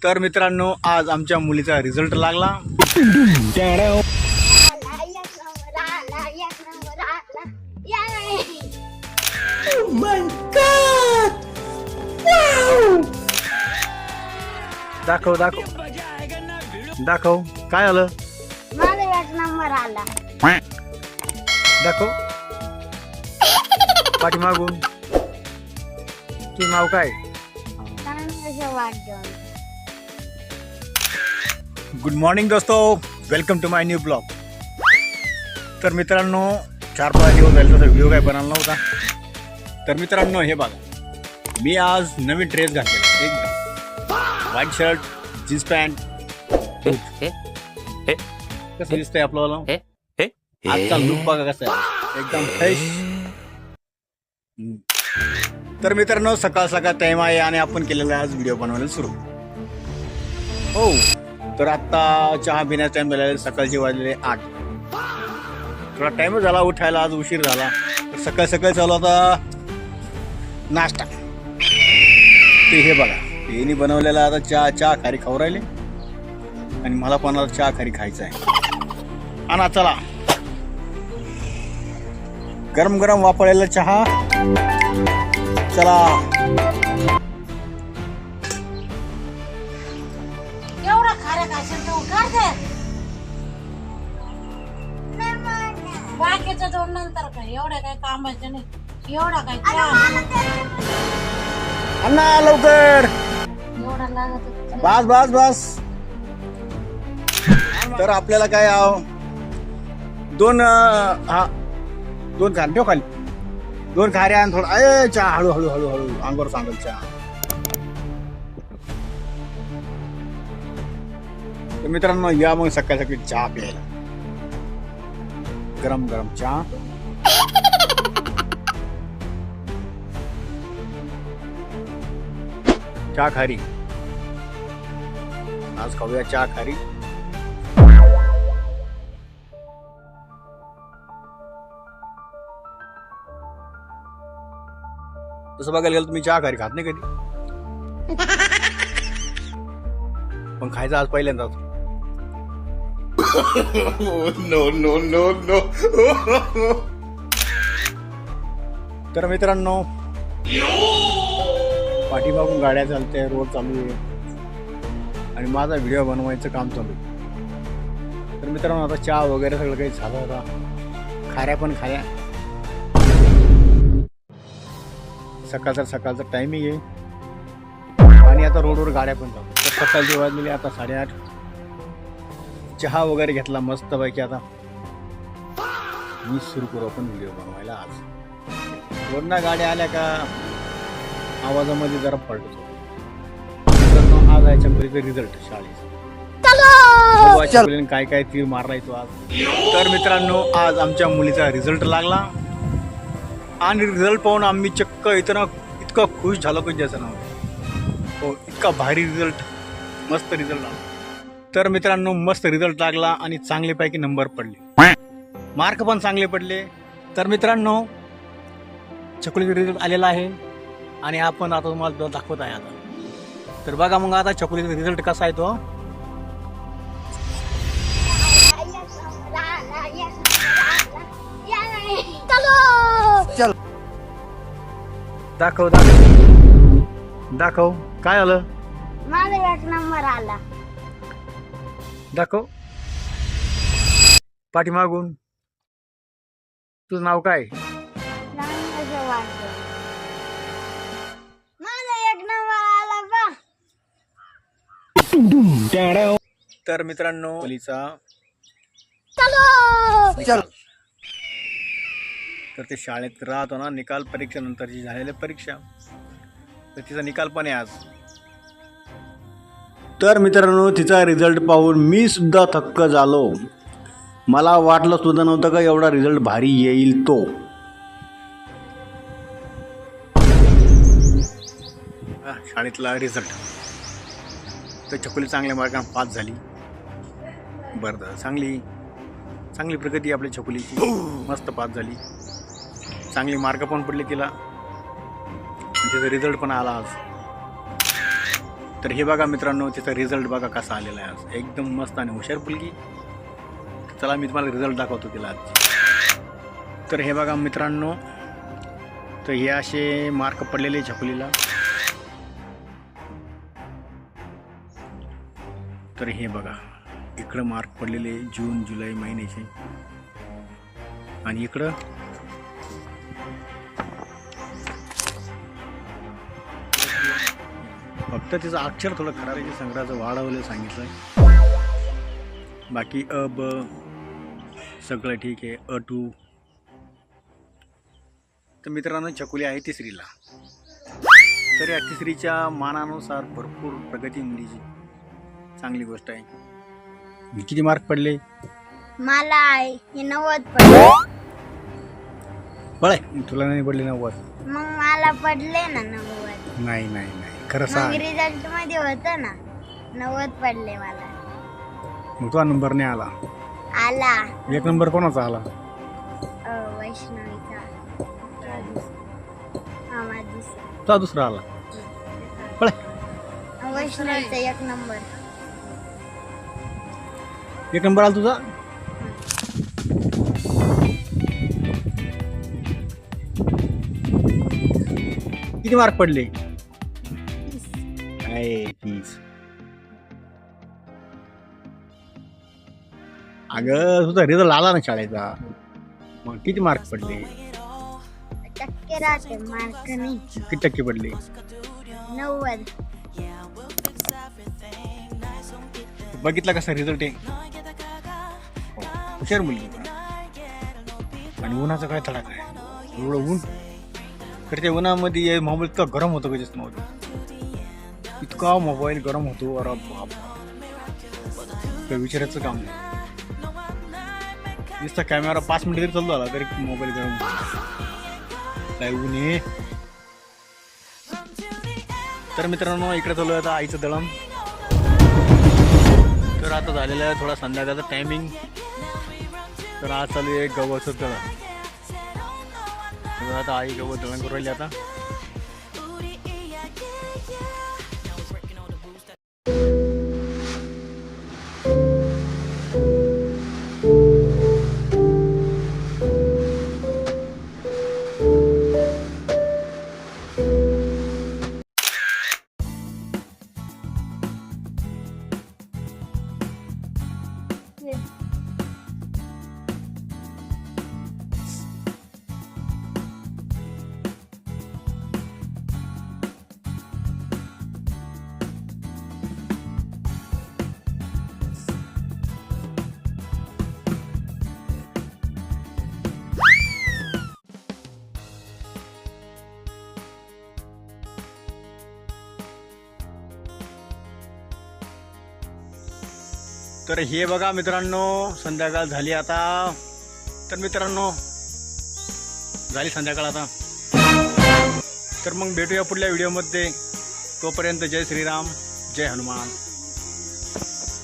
तर मित्रांनो आज आमच्या मुलीचा रिझल्ट लागला. दाखव दाखव दाखव काय आलं. माझा 1 नंबर आला. दाखव पाठीमागून. तुझं नाव काय. गुड मॉर्निंग दोस्तो, welcome to my new blog. तर मित्रांनो 4-5 दिवस झाले तसा व्हिडिओ काय बनवला नव्हता. तर मित्रांनो हे बघा, मी आज नवीन ड्रेस घातलेला, एकदम व्हाईट शर्ट, जीन्स पॅन्ट. कसं दिसतंय आपल्याला. आजचा लुक बघा कसा आहे, एकदम फ्रेश. तर मित्रांनो सकाळ सकाळ टाइम आहे आणि आपण केलेला आज व्हिडिओ बनवायला सुरू. हो तर आता चहा पिण्याचा टाइम झालेला, सकाळचे वाजलेले 8. थोडा टाइमच झाला उठायला, आज उशीर झाला. तर सकाळ सकाळी चालू होता नाश्ता. ते हे बघा, यांनी बनवलेला आता चहा खारी खाऊ राहिले आणि मला पण आता चहा खारी खायचा आहे. आणा चला, गरम गरम वापरलेला चहा. चला एवढा खाऱ्या घासून तू करते, बाकीचं दोन नंतर काय, एवढं काय कामाचं नाही. एवढा काय अन्ना लवकर. एवढा लागत. बस बस बस. तर आपल्याला काय दोन खान ठेव खाली, 2 खाऱ्या आणि थोडा चहा. हळू हळू हळू हळू अंगावर सांगल चहा. तर मित्रांनो या मग सकाळी सकाळी चहा प्यायला, गरम गरम चहा. चहा खारी आज खाऊया, चहा खारी. तसं बघायला गेलं तुम्ही चहा खारी खात नाही कधी, पण खायचं आज पहिल्यांदाच. No no no no. तर मित्रांनो पाठीमागून गाड्या चालते, रोड चालू आहे आणि माझा व्हिडिओ बनवायचं काम चालू आहे. तर मित्रांनो आता चहा वगैरे सगळं काही झालं होता, खाऱ्या पण खाऱ्या. सकाळचा टायमिंग आहे आणि आता रोडवर गाड्या पण चालू. तर सकाळची वाजलेली आता 8:30. चहा वगैरे घेतला मस्त पैकी. आता मी सुरू करू आपण व्हिडिओ बनवायला. आज वरना गाड्या आल्या का आवाजामध्ये जरा फरक होतो. आज आहे चकुलीचा रिझल्ट शाळेचा. काय काय तीर मारलाय तो आज. तर मित्रांनो आज आमच्या मुलीचा रिझल्ट लागला आणि रिझल्ट पाहून आम्ही चक्क इतका खुश झालो की ज्याचं नाव. हो इतका भारी रिझल्ट, मस्त रिझल्ट लागला. तर मित्रांनो मस्त रिझल्ट लागला आणि चांगल्यापैकी नंबर पडले, मार्क पण चांगले पडले. तर मित्रांनो चकुलीचा रिझल्ट आलेला आहे आणि आपण आता तुम्हाला दाखवत आहे. आता तर बघा मग आता चकुलीचा रिझल्ट कसा आहे तो. चल दाखव दाखव दाखव काय आलं. माझा 1 नंबर आला. दाखव पाठीमागून. तुझं नाव काय. माझा 1 नंबर आला बा. तर मित्रांनो मुलीचा चल. तर ते शाळेत राहतो ना, निकाल परीक्षा नंतरची झालेली परीक्षा, तर तिचा निकाल पण आहे आज. तर मित्रांनो तिचा रिझल्ट पाहून मी सुद्धा थक्क झालो. मला वाटलं सुद्धा नव्हतं का एवढा रिझल्ट भारी येईल तो. शाळेतला रिझल्ट तर चकुली चांगल्या मार्काने पास झाली. बरं चांगली प्रगती आपल्या चकुलीची, मस्त पास झाली, चांगली मार्क पण पडले तिला. तिचा रिझल्ट पण आला आज. तर हे बघा मित्रांनो, तिचा रिझल्ट बघा कसा आलेला आहे आज. एकदम मस्त आणि हुशार मुलगी. चला मी तुम्हाला रिझल्ट दाखवतो तिला आज. तर हे बघा मित्रांनो, तर हे असे मार्क पडलेले छकुलीला. तर हे बघा इकडं मार्क पडलेले जून जुलै महिन्याचे आणि इकडं फक्त तिचं अक्षर थोडं खराब आहे, संग्रहाचं वाढवलं सांगितलं. बाकी अ ब सगळं ठीक आहे. A2. तर मित्रांनो छकुली आहे तिसरीला. तर या तिसरीच्या मानानुसार भरपूर प्रगती मुलीची चांगली गोष्ट आहे. किती मार्क पडले? मला हे 90 पडले. बळे तुला नाही पडले 90? मग मला पडले ना 90. नाही नाही नाही खरं मग सांग. रिझल्ट मध्ये होतं ना 90 पडले मला. मग तुझा नंबर नाही आला. आला एक नंबर कोणाचा आला? वैष्णवीचा. हा माझी. तुझा दुसरा आला. बळे वैष्णवीचा 1 नंबर. एक नंबर आला तुझा. किती मार्क पडले? 30. अगं तुझा रिझल्ट आला ना शाळेचा, मग किती मार्क पडले? टक्के राहते मार्क नाही. किती टक्के पडले? 90. बघितला कसा रिझल्ट आहे? हो, हुशार मुलगी. आणि उन्हाचा काय तडाखा आहे, एवढं ऊन. तर त्या उन्हामध्ये मोबाईल इतका गरम होतो का नव्हतं, इतका मोबाईल गरम होतो. अरे बाप, काय विचारायचं काम नाही. नुसता कॅमेरा 5 मिनिट तरी चालू झाला तरी मोबाईल गरम होतो. काय ऊन आहे. तर मित्रांनो इकडे चालू आहे आता आईचं दळण. तर आता झालेलं आहे थोडा संध्याकाळचा टायमिंग. तर आज चालू आहे गव्हाचं दळण. तर आता आई गवत दळण करू राहिली आता. तर हे बघा मित्रांनो संध्याकाळ झाली आता. तर मित्रांनो झाली संध्याकाळ आता. तर मग भेटूया पुढल्या व्हिडिओमध्ये. तोपर्यंत जय श्रीराम, जय हनुमान.